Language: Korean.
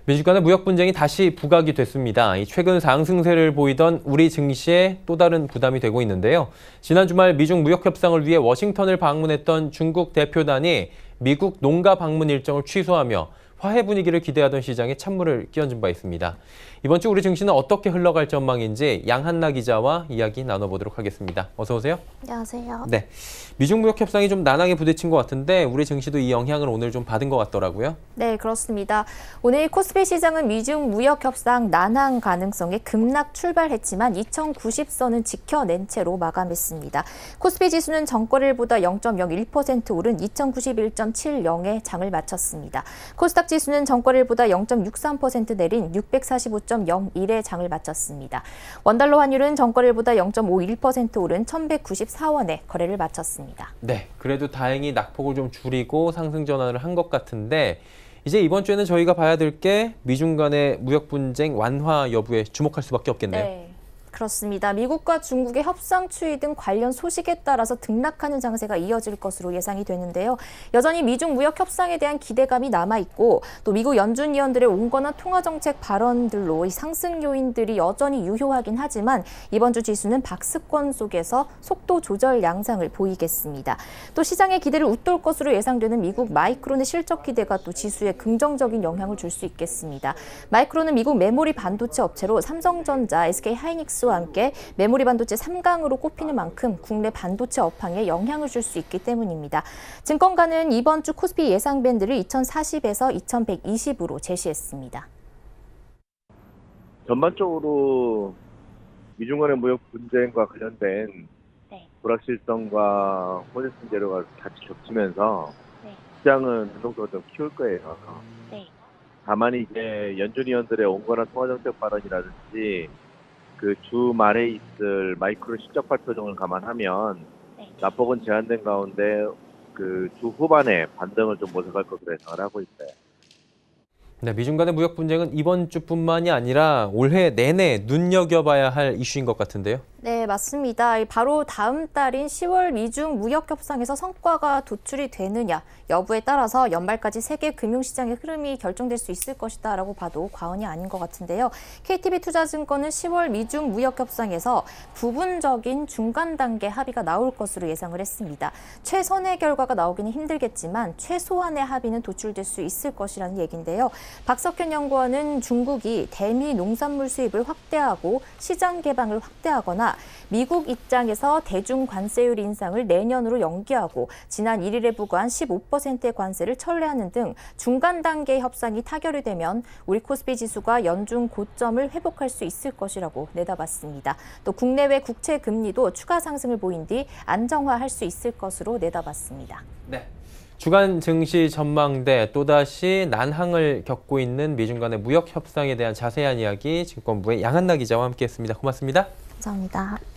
미중 간의 무역 분쟁이 다시 부각이 됐습니다. 최근 상승세를 보이던 우리 증시에 또 다른 부담이 되고 있는데요. 지난 주말 미중 무역 협상을 위해 워싱턴을 방문했던 중국 대표단이 미국 농가 방문 일정을 취소하며 화해 분위기를 기대하던 시장에 찬물을 끼얹은 바 있습니다. 이번 주 우리 증시는 어떻게 흘러갈 전망인지 양한나 기자와 이야기 나눠보도록 하겠습니다. 어서 오세요. 안녕하세요. 네, 미중 무역 협상이 좀 난항에 부딪힌 것 같은데 우리 증시도 이 영향을 오늘 좀 받은 것 같더라고요. 네, 그렇습니다. 오늘 코스피 시장은 미중 무역 협상 난항 가능성에 급락 출발했지만 2090선은 지켜낸 채로 마감했습니다. 코스피 지수는 전거래일보다 0.01% 오른 2091.70에 장을 마쳤습니다. 코스닥 지수는 전거래일보다 0.63% 내린 645.01에 장을 마쳤습니다. 원달러 환율은 전거래일보다 0.51% 오른 1194원에 거래를 마쳤습니다. 네, 그래도 다행히 낙폭을 좀 줄이고 상승 전환을 한 것 같은데 이제 이번 주에는 저희가 봐야 될 게 미중 간의 무역 분쟁 완화 여부에 주목할 수밖에 없겠네요. 네. 그렇습니다. 미국과 중국의 협상 추이 등 관련 소식에 따라서 등락하는 장세가 이어질 것으로 예상이 되는데요. 여전히 미중 무역 협상에 대한 기대감이 남아있고 또 미국 연준 위원들의 온건한 통화정책 발언들로 이 상승 요인들이 여전히 유효하긴 하지만 이번 주 지수는 박스권 속에서 속도 조절 양상을 보이겠습니다. 또 시장의 기대를 웃돌 것으로 예상되는 미국 마이크론의 실적 기대가 또 지수에 긍정적인 영향을 줄 수 있겠습니다. 마이크론은 미국 메모리 반도체 업체로 삼성전자, SK하이닉스 와 함께 메모리 반도체 3강으로 꼽히는 만큼 국내 반도체 업황에 영향을 줄 수 있기 때문입니다. 증권가는 이번 주 코스피 예상 밴드를 2040에서 2120으로 제시했습니다. 전반적으로 미중 간의 무역 분쟁과 관련된 불확실성과 호재성 재료가 같이 겹치면서 시장은 변동성을 좀 키울 거예요. 다만 이제 연준 위원들의 온건한 통화정책 발언이라든지 그 주말에 있을 마이크로 실적 발표 등을 감안하면 낙폭은 제한된 가운데 그 주 후반에 반등을 좀 모색할 것으로 예상을 하고 있어요. 네, 미중 간의 무역 분쟁은 이번 주뿐만이 아니라 올해 내내 눈여겨봐야 할 이슈인 것 같은데요. 네, 맞습니다. 바로 다음 달인 10월 미중 무역 협상에서 성과가 도출이 되느냐 여부에 따라서 연말까지 세계 금융시장의 흐름이 결정될 수 있을 것이다라고 봐도 과언이 아닌 것 같은데요. KTB투자증권은 10월 미중 무역 협상에서 부분적인 중간 단계 합의가 나올 것으로 예상을 했습니다. 최선의 결과가 나오기는 힘들겠지만 최소한의 합의는 도출될 수 있을 것이라는 얘기인데요. 박석현 연구원은 중국이 대미 농산물 수입을 확대하고 시장 개방을 확대하거나 미국 입장에서 대중 관세율 인상을 내년으로 연기하고 지난 1일에 부과한 15%의 관세를 철회하는 등 중간 단계 협상이 타결이 되면 우리 코스피 지수가 연중 고점을 회복할 수 있을 것이라고 내다봤습니다. 또 국내외 국채 금리도 추가 상승을 보인 뒤 안정화할 수 있을 것으로 내다봤습니다. 네. 주간 증시 전망대 또다시 난항을 겪고 있는 미중 간의 무역 협상에 대한 자세한 이야기 증권부의 양한나 기자와 함께했습니다. 고맙습니다. 감사합니다.